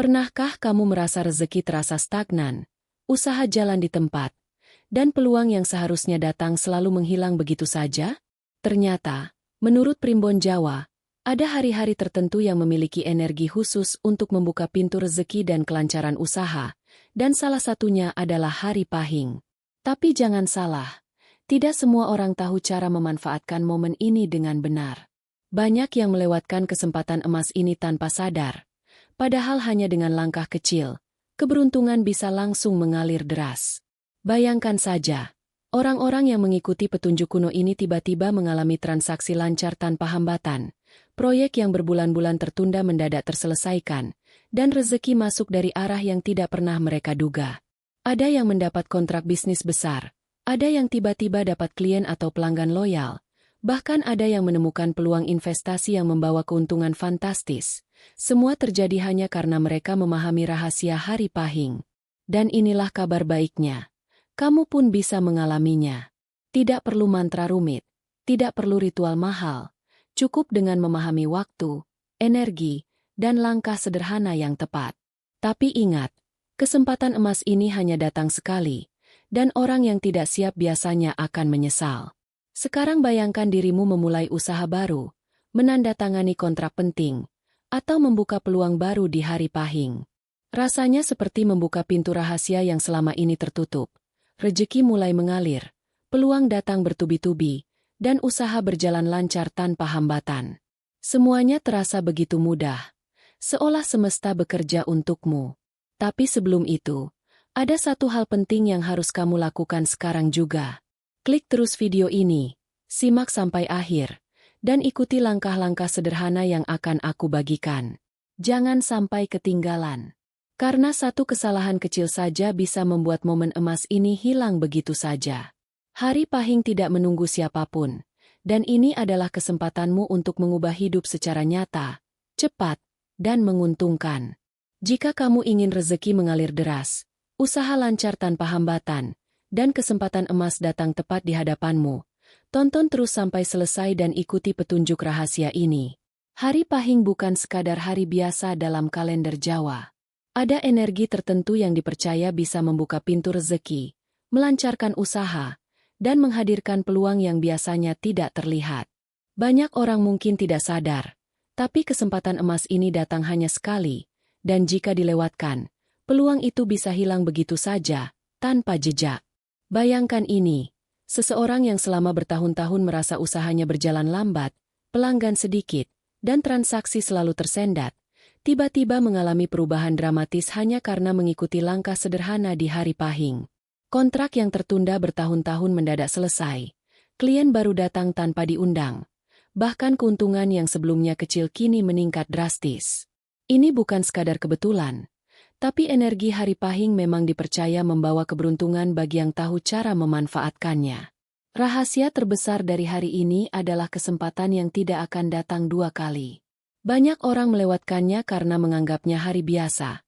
Pernahkah kamu merasa rezeki terasa stagnan, usaha jalan di tempat, dan peluang yang seharusnya datang selalu menghilang begitu saja? Ternyata, menurut Primbon Jawa, ada hari-hari tertentu yang memiliki energi khusus untuk membuka pintu rezeki dan kelancaran usaha, dan salah satunya adalah Hari Pahing. Tapi jangan salah, tidak semua orang tahu cara memanfaatkan momen ini dengan benar. Banyak yang melewatkan kesempatan emas ini tanpa sadar. Padahal hanya dengan langkah kecil, keberuntungan bisa langsung mengalir deras. Bayangkan saja, orang-orang yang mengikuti petunjuk kuno ini tiba-tiba mengalami transaksi lancar tanpa hambatan, proyek yang berbulan-bulan tertunda mendadak terselesaikan, dan rezeki masuk dari arah yang tidak pernah mereka duga. Ada yang mendapat kontrak bisnis besar, ada yang tiba-tiba dapat klien atau pelanggan loyal, bahkan ada yang menemukan peluang investasi yang membawa keuntungan fantastis. Semua terjadi hanya karena mereka memahami rahasia Hari Pahing. Dan inilah kabar baiknya. Kamu pun bisa mengalaminya. Tidak perlu mantra rumit, tidak perlu ritual mahal. Cukup dengan memahami waktu, energi, dan langkah sederhana yang tepat. Tapi ingat, kesempatan emas ini hanya datang sekali, dan orang yang tidak siap biasanya akan menyesal. Sekarang bayangkan dirimu memulai usaha baru, menandatangani kontrak penting, atau membuka peluang baru di Hari Pahing. Rasanya seperti membuka pintu rahasia yang selama ini tertutup. Rezeki mulai mengalir, peluang datang bertubi-tubi, dan usaha berjalan lancar tanpa hambatan. Semuanya terasa begitu mudah, seolah semesta bekerja untukmu. Tapi sebelum itu, ada satu hal penting yang harus kamu lakukan sekarang juga. Klik terus video ini, simak sampai akhir, dan ikuti langkah-langkah sederhana yang akan aku bagikan. Jangan sampai ketinggalan. Karena satu kesalahan kecil saja bisa membuat momen emas ini hilang begitu saja. Hari Pahing tidak menunggu siapapun, dan ini adalah kesempatanmu untuk mengubah hidup secara nyata, cepat, dan menguntungkan. Jika kamu ingin rezeki mengalir deras, usaha lancar tanpa hambatan, dan kesempatan emas datang tepat di hadapanmu, tonton terus sampai selesai dan ikuti petunjuk rahasia ini. Hari Pahing bukan sekadar hari biasa dalam kalender Jawa. Ada energi tertentu yang dipercaya bisa membuka pintu rezeki, melancarkan usaha, dan menghadirkan peluang yang biasanya tidak terlihat. Banyak orang mungkin tidak sadar, tapi kesempatan emas ini datang hanya sekali, dan jika dilewatkan, peluang itu bisa hilang begitu saja, tanpa jejak. Bayangkan ini, seseorang yang selama bertahun-tahun merasa usahanya berjalan lambat, pelanggan sedikit, dan transaksi selalu tersendat, tiba-tiba mengalami perubahan dramatis hanya karena mengikuti langkah sederhana di Hari Pahing. Kontrak yang tertunda bertahun-tahun mendadak selesai, klien baru datang tanpa diundang, bahkan keuntungan yang sebelumnya kecil kini meningkat drastis. Ini bukan sekadar kebetulan, tapi energi Hari Pahing memang dipercaya membawa keberuntungan bagi yang tahu cara memanfaatkannya. Rahasia terbesar dari hari ini adalah kesempatan yang tidak akan datang dua kali. Banyak orang melewatkannya karena menganggapnya hari biasa.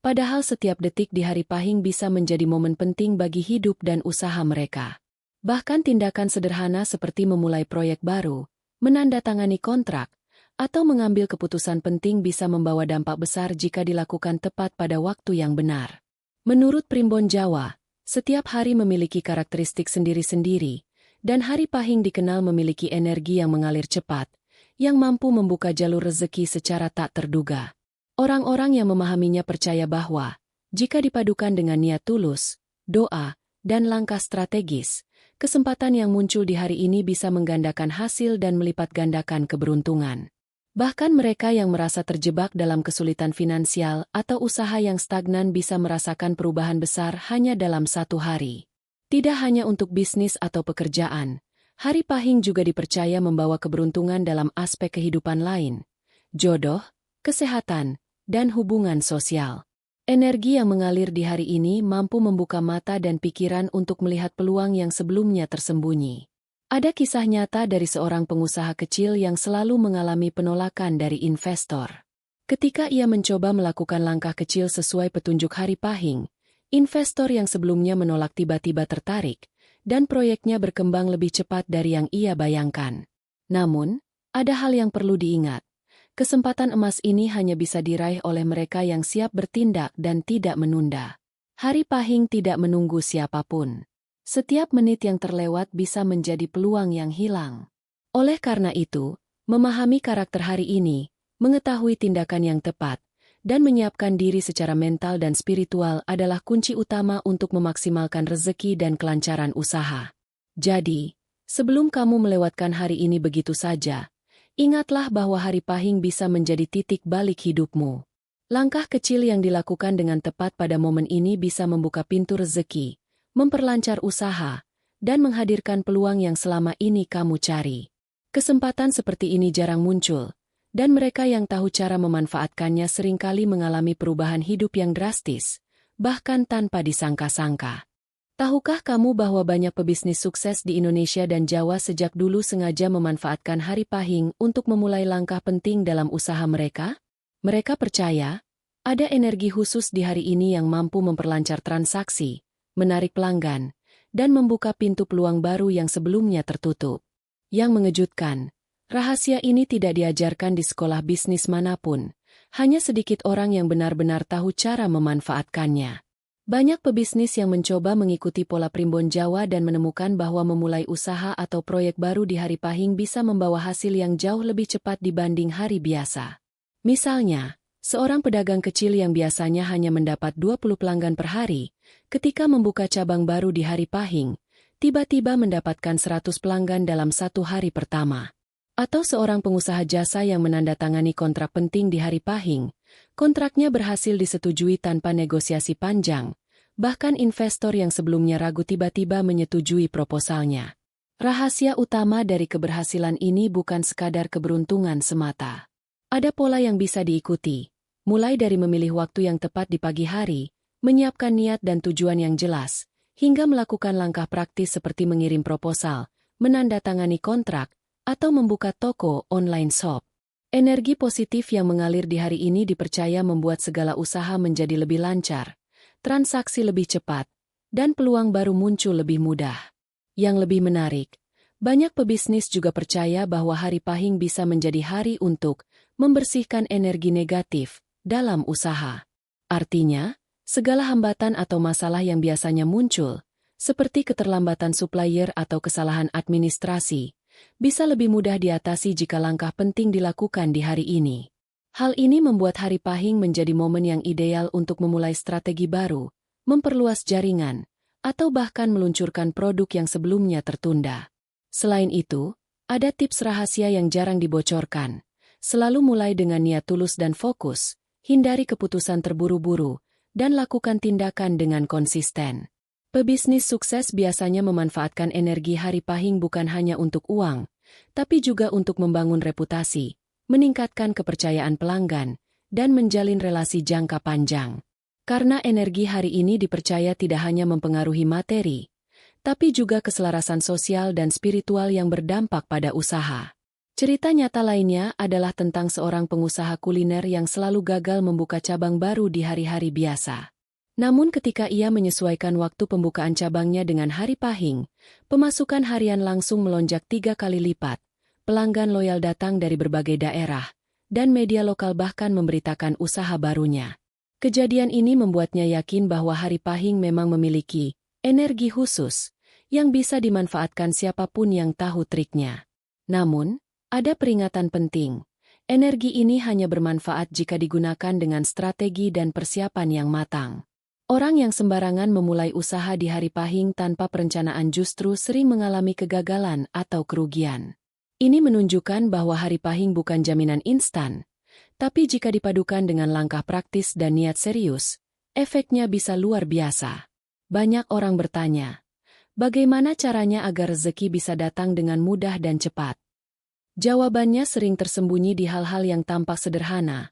Padahal setiap detik di Hari Pahing bisa menjadi momen penting bagi hidup dan usaha mereka. Bahkan tindakan sederhana seperti memulai proyek baru, menandatangani kontrak, atau mengambil keputusan penting bisa membawa dampak besar jika dilakukan tepat pada waktu yang benar. Menurut Primbon Jawa, setiap hari memiliki karakteristik sendiri-sendiri, dan Hari Pahing dikenal memiliki energi yang mengalir cepat, yang mampu membuka jalur rezeki secara tak terduga. Orang-orang yang memahaminya percaya bahwa, jika dipadukan dengan niat tulus, doa, dan langkah strategis, kesempatan yang muncul di hari ini bisa menggandakan hasil dan melipat gandakan keberuntungan. Bahkan mereka yang merasa terjebak dalam kesulitan finansial atau usaha yang stagnan bisa merasakan perubahan besar hanya dalam satu hari. Tidak hanya untuk bisnis atau pekerjaan, Hari Pahing juga dipercaya membawa keberuntungan dalam aspek kehidupan lain, jodoh, kesehatan, dan hubungan sosial. Energi yang mengalir di hari ini mampu membuka mata dan pikiran untuk melihat peluang yang sebelumnya tersembunyi. Ada kisah nyata dari seorang pengusaha kecil yang selalu mengalami penolakan dari investor. Ketika ia mencoba melakukan langkah kecil sesuai petunjuk Hari Pahing, investor yang sebelumnya menolak tiba-tiba tertarik, dan proyeknya berkembang lebih cepat dari yang ia bayangkan. Namun, ada hal yang perlu diingat. Kesempatan emas ini hanya bisa diraih oleh mereka yang siap bertindak dan tidak menunda. Hari Pahing tidak menunggu siapapun. Setiap menit yang terlewat bisa menjadi peluang yang hilang. Oleh karena itu, memahami karakter hari ini, mengetahui tindakan yang tepat, dan menyiapkan diri secara mental dan spiritual adalah kunci utama untuk memaksimalkan rezeki dan kelancaran usaha. Jadi, sebelum kamu melewatkan hari ini begitu saja, ingatlah bahwa hari Pahing bisa menjadi titik balik hidupmu. Langkah kecil yang dilakukan dengan tepat pada momen ini bisa membuka pintu rezeki, memperlancar usaha, dan menghadirkan peluang yang selama ini kamu cari. Kesempatan seperti ini jarang muncul, dan mereka yang tahu cara memanfaatkannya seringkali mengalami perubahan hidup yang drastis, bahkan tanpa disangka-sangka. Tahukah kamu bahwa banyak pebisnis sukses di Indonesia dan Jawa sejak dulu sengaja memanfaatkan hari Pahing untuk memulai langkah penting dalam usaha mereka? Mereka percaya, ada energi khusus di hari ini yang mampu memperlancar transaksi, menarik pelanggan, dan membuka pintu peluang baru yang sebelumnya tertutup. Yang mengejutkan, rahasia ini tidak diajarkan di sekolah bisnis manapun, hanya sedikit orang yang benar-benar tahu cara memanfaatkannya. Banyak pebisnis yang mencoba mengikuti pola Primbon Jawa dan menemukan bahwa memulai usaha atau proyek baru di hari Pahing bisa membawa hasil yang jauh lebih cepat dibanding hari biasa. Misalnya, seorang pedagang kecil yang biasanya hanya mendapat 20 pelanggan per hari, ketika membuka cabang baru di hari Pahing, tiba-tiba mendapatkan 100 pelanggan dalam satu hari pertama. Atau seorang pengusaha jasa yang menandatangani kontrak penting di hari Pahing, kontraknya berhasil disetujui tanpa negosiasi panjang, bahkan investor yang sebelumnya ragu tiba-tiba menyetujui proposalnya. Rahasia utama dari keberhasilan ini bukan sekadar keberuntungan semata. Ada pola yang bisa diikuti, mulai dari memilih waktu yang tepat di pagi hari, menyiapkan niat dan tujuan yang jelas, hingga melakukan langkah praktis seperti mengirim proposal, menandatangani kontrak, atau membuka toko online shop. Energi positif yang mengalir di hari ini dipercaya membuat segala usaha menjadi lebih lancar, transaksi lebih cepat, dan peluang baru muncul lebih mudah. Yang lebih menarik, banyak pebisnis juga percaya bahwa hari Pahing bisa menjadi hari untuk membersihkan energi negatif dalam usaha. Artinya, segala hambatan atau masalah yang biasanya muncul, seperti keterlambatan supplier atau kesalahan administrasi, bisa lebih mudah diatasi jika langkah penting dilakukan di hari ini. Hal ini membuat hari Pahing menjadi momen yang ideal untuk memulai strategi baru, memperluas jaringan, atau bahkan meluncurkan produk yang sebelumnya tertunda. Selain itu, ada tips rahasia yang jarang dibocorkan. Selalu mulai dengan niat tulus dan fokus, hindari keputusan terburu-buru, dan lakukan tindakan dengan konsisten. Pebisnis sukses biasanya memanfaatkan energi hari Pahing bukan hanya untuk uang, tapi juga untuk membangun reputasi, meningkatkan kepercayaan pelanggan, dan menjalin relasi jangka panjang. Karena energi hari ini dipercaya tidak hanya mempengaruhi materi, tapi juga keselarasan sosial dan spiritual yang berdampak pada usaha. Cerita nyata lainnya adalah tentang seorang pengusaha kuliner yang selalu gagal membuka cabang baru di hari-hari biasa. Namun ketika ia menyesuaikan waktu pembukaan cabangnya dengan hari Pahing, pemasukan harian langsung melonjak 3 kali lipat, pelanggan loyal datang dari berbagai daerah, dan media lokal bahkan memberitakan usaha barunya. Kejadian ini membuatnya yakin bahwa hari Pahing memang memiliki energi khusus, yang bisa dimanfaatkan siapapun yang tahu triknya. Namun, ada peringatan penting, energi ini hanya bermanfaat jika digunakan dengan strategi dan persiapan yang matang. Orang yang sembarangan memulai usaha di hari Pahing tanpa perencanaan justru sering mengalami kegagalan atau kerugian. Ini menunjukkan bahwa hari Pahing bukan jaminan instan, tapi jika dipadukan dengan langkah praktis dan niat serius, efeknya bisa luar biasa. Banyak orang bertanya, bagaimana caranya agar rezeki bisa datang dengan mudah dan cepat? Jawabannya sering tersembunyi di hal-hal yang tampak sederhana,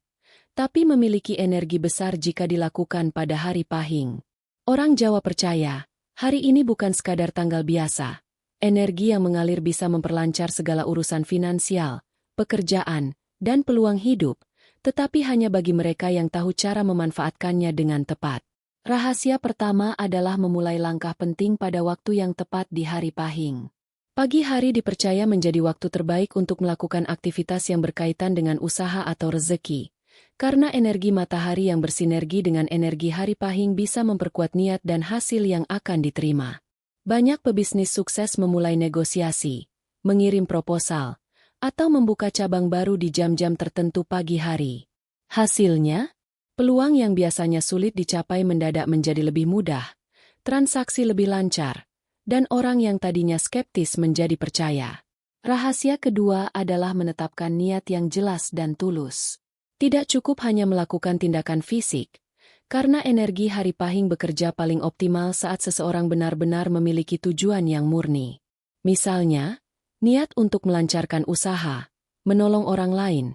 tapi memiliki energi besar jika dilakukan pada hari Pahing. Orang Jawa percaya, hari ini bukan sekadar tanggal biasa. Energi yang mengalir bisa memperlancar segala urusan finansial, pekerjaan, dan peluang hidup, tetapi hanya bagi mereka yang tahu cara memanfaatkannya dengan tepat. Rahasia pertama adalah memulai langkah penting pada waktu yang tepat di hari Pahing. Pagi hari dipercaya menjadi waktu terbaik untuk melakukan aktivitas yang berkaitan dengan usaha atau rezeki. Karena energi matahari yang bersinergi dengan energi hari pahing bisa memperkuat niat dan hasil yang akan diterima. Banyak pebisnis sukses memulai negosiasi, mengirim proposal, atau membuka cabang baru di jam-jam tertentu pagi hari. Hasilnya, peluang yang biasanya sulit dicapai mendadak menjadi lebih mudah, transaksi lebih lancar, dan orang yang tadinya skeptis menjadi percaya. Rahasia kedua adalah menetapkan niat yang jelas dan tulus. Tidak cukup hanya melakukan tindakan fisik, karena energi hari pahing bekerja paling optimal saat seseorang benar-benar memiliki tujuan yang murni. Misalnya, niat untuk melancarkan usaha, menolong orang lain,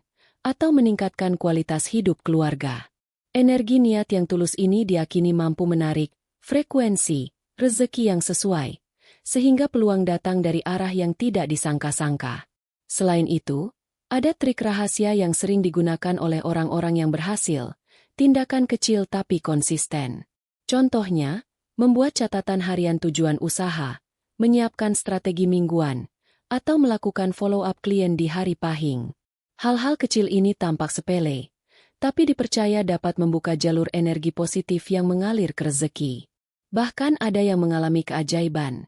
atau meningkatkan kualitas hidup keluarga. Energi niat yang tulus ini diyakini mampu menarik frekuensi rezeki yang sesuai, sehingga peluang datang dari arah yang tidak disangka-sangka. Selain itu, ada trik rahasia yang sering digunakan oleh orang-orang yang berhasil, tindakan kecil tapi konsisten. Contohnya, membuat catatan harian tujuan usaha, menyiapkan strategi mingguan, atau melakukan follow-up klien di hari pahing. Hal-hal kecil ini tampak sepele, tapi dipercaya dapat membuka jalur energi positif yang mengalir ke rezeki. Bahkan ada yang mengalami keajaiban.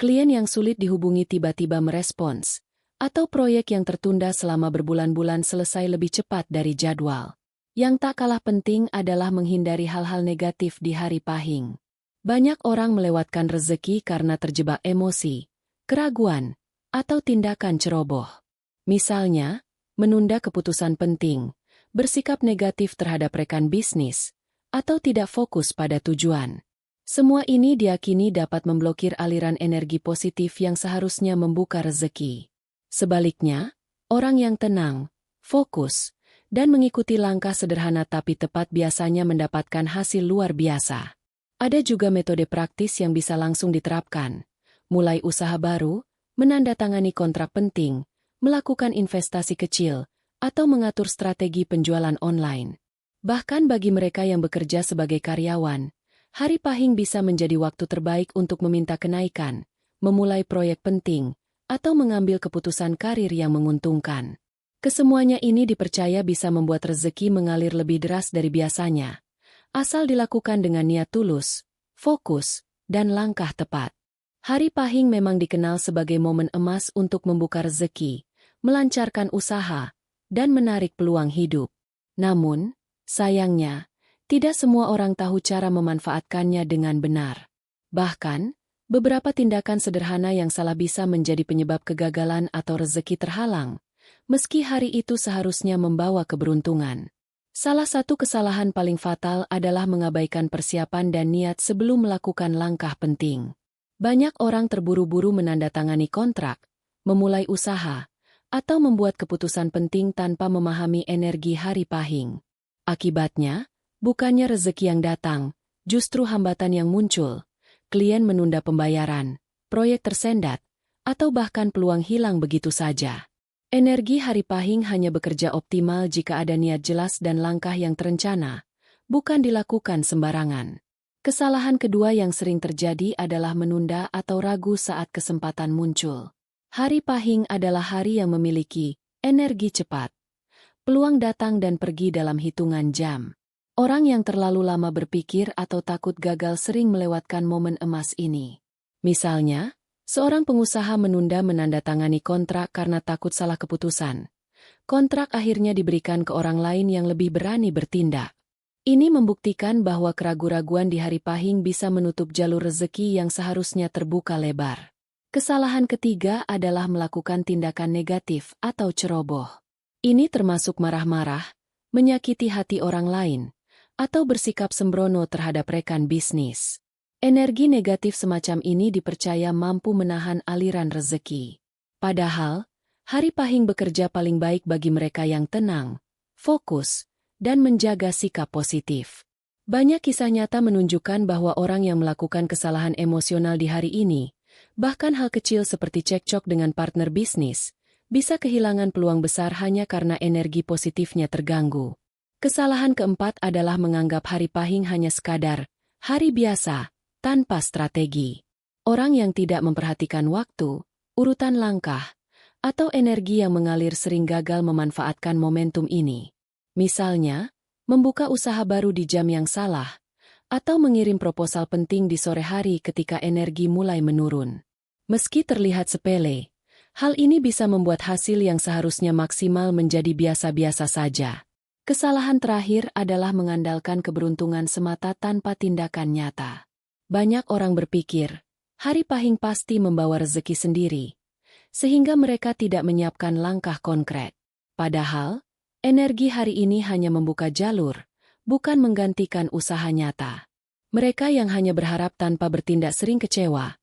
Klien yang sulit dihubungi tiba-tiba merespons, atau proyek yang tertunda selama berbulan-bulan selesai lebih cepat dari jadwal. Yang tak kalah penting adalah menghindari hal-hal negatif di hari pahing. Banyak orang melewatkan rezeki karena terjebak emosi, keraguan, atau tindakan ceroboh. Misalnya, menunda keputusan penting, bersikap negatif terhadap rekan bisnis, atau tidak fokus pada tujuan. Semua ini diyakini dapat memblokir aliran energi positif yang seharusnya membuka rezeki. Sebaliknya, orang yang tenang, fokus, dan mengikuti langkah sederhana tapi tepat biasanya mendapatkan hasil luar biasa. Ada juga metode praktis yang bisa langsung diterapkan, mulai usaha baru, menandatangani kontrak penting, melakukan investasi kecil, atau mengatur strategi penjualan online. Bahkan bagi mereka yang bekerja sebagai karyawan, hari pahing bisa menjadi waktu terbaik untuk meminta kenaikan, memulai proyek penting, atau mengambil keputusan karir yang menguntungkan. Kesemuanya ini dipercaya bisa membuat rezeki mengalir lebih deras dari biasanya, asal dilakukan dengan niat tulus, fokus, dan langkah tepat. Hari pahing memang dikenal sebagai momen emas untuk membuka rezeki, melancarkan usaha, dan menarik peluang hidup. Namun, sayangnya, tidak semua orang tahu cara memanfaatkannya dengan benar. Bahkan, beberapa tindakan sederhana yang salah bisa menjadi penyebab kegagalan atau rezeki terhalang, meski hari itu seharusnya membawa keberuntungan. Salah satu kesalahan paling fatal adalah mengabaikan persiapan dan niat sebelum melakukan langkah penting. Banyak orang terburu-buru menandatangani kontrak, memulai usaha, atau membuat keputusan penting tanpa memahami energi hari pahing. Akibatnya, bukannya rezeki yang datang, justru hambatan yang muncul, klien menunda pembayaran, proyek tersendat, atau bahkan peluang hilang begitu saja. Energi hari pahing hanya bekerja optimal jika ada niat jelas dan langkah yang terencana, bukan dilakukan sembarangan. Kesalahan kedua yang sering terjadi adalah menunda atau ragu saat kesempatan muncul. Hari pahing adalah hari yang memiliki energi cepat. Peluang datang dan pergi dalam hitungan jam. Orang yang terlalu lama berpikir atau takut gagal sering melewatkan momen emas ini. Misalnya, seorang pengusaha menunda menandatangani kontrak karena takut salah keputusan. Kontrak akhirnya diberikan ke orang lain yang lebih berani bertindak. Ini membuktikan bahwa keraguan-raguan di hari pahing bisa menutup jalur rezeki yang seharusnya terbuka lebar. Kesalahan ketiga adalah melakukan tindakan negatif atau ceroboh. Ini termasuk marah-marah, menyakiti hati orang lain, atau bersikap sembrono terhadap rekan bisnis. Energi negatif semacam ini dipercaya mampu menahan aliran rezeki. Padahal, hari pahing bekerja paling baik bagi mereka yang tenang, fokus, dan menjaga sikap positif. Banyak kisah nyata menunjukkan bahwa orang yang melakukan kesalahan emosional di hari ini, bahkan hal kecil seperti cekcok dengan partner bisnis, bisa kehilangan peluang besar hanya karena energi positifnya terganggu. Kesalahan keempat adalah menganggap hari pahing hanya sekadar hari biasa, tanpa strategi. Orang yang tidak memperhatikan waktu, urutan langkah, atau energi yang mengalir sering gagal memanfaatkan momentum ini. Misalnya, membuka usaha baru di jam yang salah, atau mengirim proposal penting di sore hari ketika energi mulai menurun. Meski terlihat sepele, hal ini bisa membuat hasil yang seharusnya maksimal menjadi biasa-biasa saja. Kesalahan terakhir adalah mengandalkan keberuntungan semata tanpa tindakan nyata. Banyak orang berpikir, hari pahing pasti membawa rezeki sendiri, sehingga mereka tidak menyiapkan langkah konkret. Padahal, energi hari ini hanya membuka jalur, bukan menggantikan usaha nyata. Mereka yang hanya berharap tanpa bertindak sering kecewa,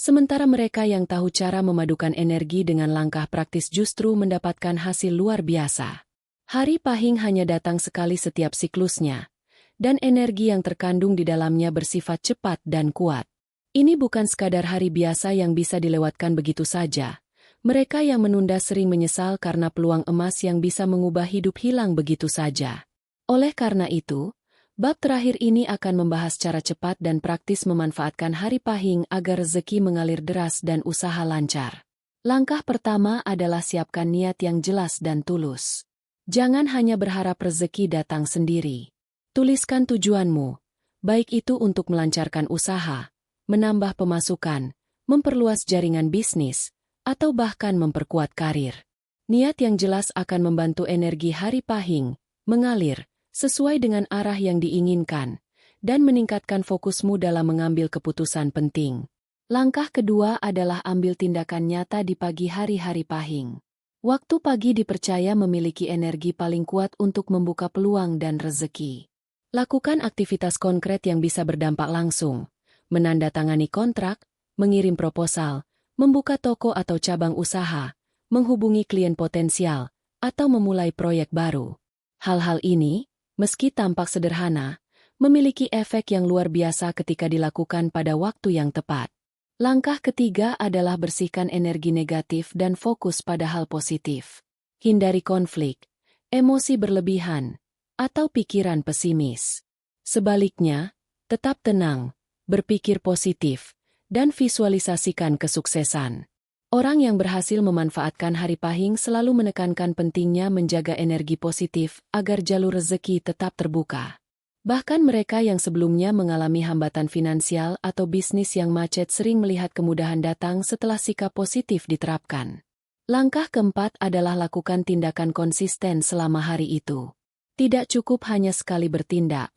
sementara mereka yang tahu cara memadukan energi dengan langkah praktis justru mendapatkan hasil luar biasa. Hari pahing hanya datang sekali setiap siklusnya, dan energi yang terkandung di dalamnya bersifat cepat dan kuat. Ini bukan sekadar hari biasa yang bisa dilewatkan begitu saja. Mereka yang menunda sering menyesal karena peluang emas yang bisa mengubah hidup hilang begitu saja. Oleh karena itu, bab terakhir ini akan membahas cara cepat dan praktis memanfaatkan hari pahing agar rezeki mengalir deras dan usaha lancar. Langkah pertama adalah siapkan niat yang jelas dan tulus. Jangan hanya berharap rezeki datang sendiri. Tuliskan tujuanmu, baik itu untuk melancarkan usaha, menambah pemasukan, memperluas jaringan bisnis, atau bahkan memperkuat karir. Niat yang jelas akan membantu energi hari pahing mengalir sesuai dengan arah yang diinginkan, dan meningkatkan fokusmu dalam mengambil keputusan penting. Langkah kedua adalah ambil tindakan nyata di pagi hari-hari pahing. Waktu pagi dipercaya memiliki energi paling kuat untuk membuka peluang dan rezeki. Lakukan aktivitas konkret yang bisa berdampak langsung, menandatangani kontrak, mengirim proposal, membuka toko atau cabang usaha, menghubungi klien potensial, atau memulai proyek baru. Hal-hal ini, meski tampak sederhana, memiliki efek yang luar biasa ketika dilakukan pada waktu yang tepat. Langkah ketiga adalah bersihkan energi negatif dan fokus pada hal positif. Hindari konflik, emosi berlebihan, atau pikiran pesimis. Sebaliknya, tetap tenang, berpikir positif, dan visualisasikan kesuksesan. Orang yang berhasil memanfaatkan hari pahing selalu menekankan pentingnya menjaga energi positif agar jalur rezeki tetap terbuka. Bahkan mereka yang sebelumnya mengalami hambatan finansial atau bisnis yang macet sering melihat kemudahan datang setelah sikap positif diterapkan. Langkah keempat adalah lakukan tindakan konsisten selama hari itu. Tidak cukup hanya sekali bertindak,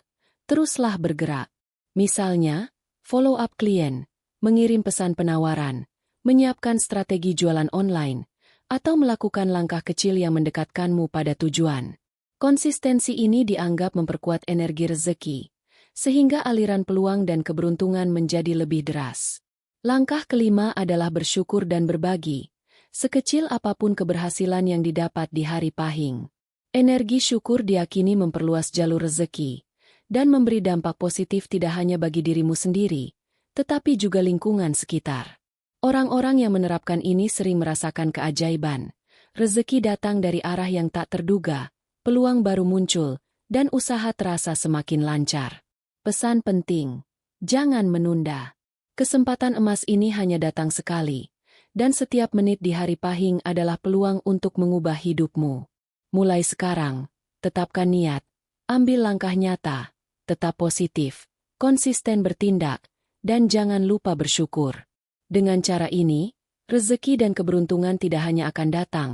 teruslah bergerak. Misalnya, follow up klien, mengirim pesan penawaran, menyiapkan strategi jualan online, atau melakukan langkah kecil yang mendekatkanmu pada tujuan. Konsistensi ini dianggap memperkuat energi rezeki, sehingga aliran peluang dan keberuntungan menjadi lebih deras. Langkah kelima adalah bersyukur dan berbagi, sekecil apapun keberhasilan yang didapat di hari pahing. Energi syukur diyakini memperluas jalur rezeki, dan memberi dampak positif tidak hanya bagi dirimu sendiri, tetapi juga lingkungan sekitar. Orang-orang yang menerapkan ini sering merasakan keajaiban. Rezeki datang dari arah yang tak terduga, peluang baru muncul, dan usaha terasa semakin lancar. Pesan penting, jangan menunda. Kesempatan emas ini hanya datang sekali, dan setiap menit di hari pahing adalah peluang untuk mengubah hidupmu. Mulai sekarang, tetapkan niat, ambil langkah nyata, tetap positif, konsisten bertindak, dan jangan lupa bersyukur. Dengan cara ini, rezeki dan keberuntungan tidak hanya akan datang,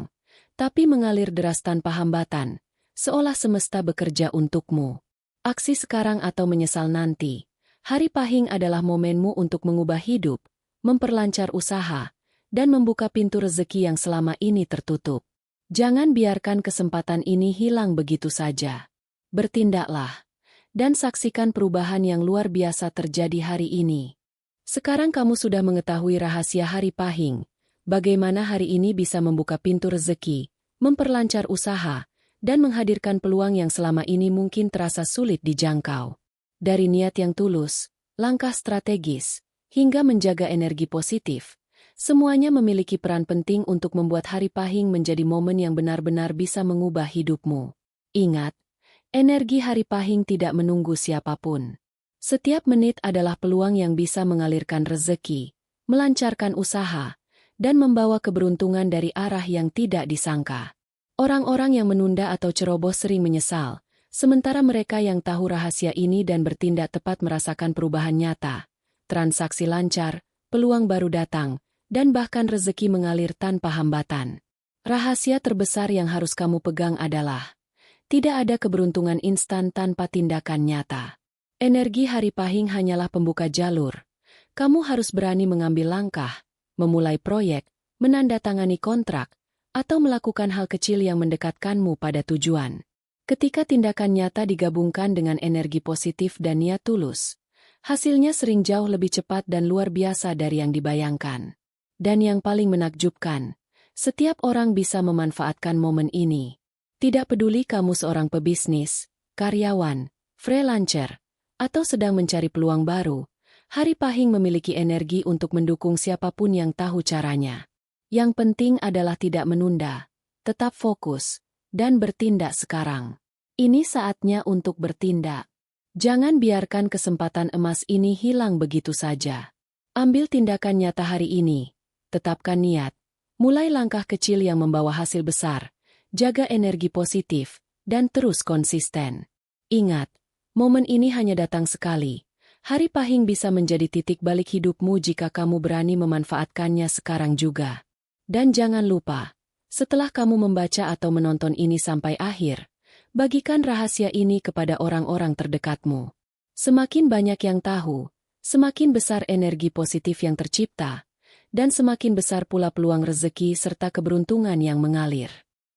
tapi mengalir deras tanpa hambatan, seolah semesta bekerja untukmu. Aksi sekarang atau menyesal nanti. Hari pahing adalah momenmu untuk mengubah hidup, memperlancar usaha, dan membuka pintu rezeki yang selama ini tertutup. Jangan biarkan kesempatan ini hilang begitu saja. Bertindaklah, dan saksikan perubahan yang luar biasa terjadi hari ini. Sekarang kamu sudah mengetahui rahasia hari pahing, bagaimana hari ini bisa membuka pintu rezeki, memperlancar usaha, dan menghadirkan peluang yang selama ini mungkin terasa sulit dijangkau. Dari niat yang tulus, langkah strategis, hingga menjaga energi positif, semuanya memiliki peran penting untuk membuat hari pahing menjadi momen yang benar-benar bisa mengubah hidupmu. Ingat, energi hari pahing tidak menunggu siapapun. Setiap menit adalah peluang yang bisa mengalirkan rezeki, melancarkan usaha, dan membawa keberuntungan dari arah yang tidak disangka. Orang-orang yang menunda atau ceroboh sering menyesal, sementara mereka yang tahu rahasia ini dan bertindak tepat merasakan perubahan nyata. Transaksi lancar, peluang baru datang, dan bahkan rezeki mengalir tanpa hambatan. Rahasia terbesar yang harus kamu pegang adalah, tidak ada keberuntungan instan tanpa tindakan nyata. Energi Hari Pahing hanyalah pembuka jalur. Kamu harus berani mengambil langkah, memulai proyek, menandatangani kontrak, atau melakukan hal kecil yang mendekatkanmu pada tujuan. Ketika tindakan nyata digabungkan dengan energi positif dan niat tulus, hasilnya sering jauh lebih cepat dan luar biasa dari yang dibayangkan. Dan yang paling menakjubkan, setiap orang bisa memanfaatkan momen ini. Tidak peduli kamu seorang pebisnis, karyawan, freelancer, atau sedang mencari peluang baru, Hari Pahing memiliki energi untuk mendukung siapapun yang tahu caranya. Yang penting adalah tidak menunda, tetap fokus, dan bertindak sekarang. Ini saatnya untuk bertindak. Jangan biarkan kesempatan emas ini hilang begitu saja. Ambil tindakan nyata hari ini, tetapkan niat, mulai langkah kecil yang membawa hasil besar, jaga energi positif, dan terus konsisten. Ingat, momen ini hanya datang sekali. Hari Pahing bisa menjadi titik balik hidupmu jika kamu berani memanfaatkannya sekarang juga. Dan jangan lupa, setelah kamu membaca atau menonton ini sampai akhir, bagikan rahasia ini kepada orang-orang terdekatmu. Semakin banyak yang tahu, semakin besar energi positif yang tercipta, dan semakin besar pula peluang rezeki serta keberuntungan yang mengalir.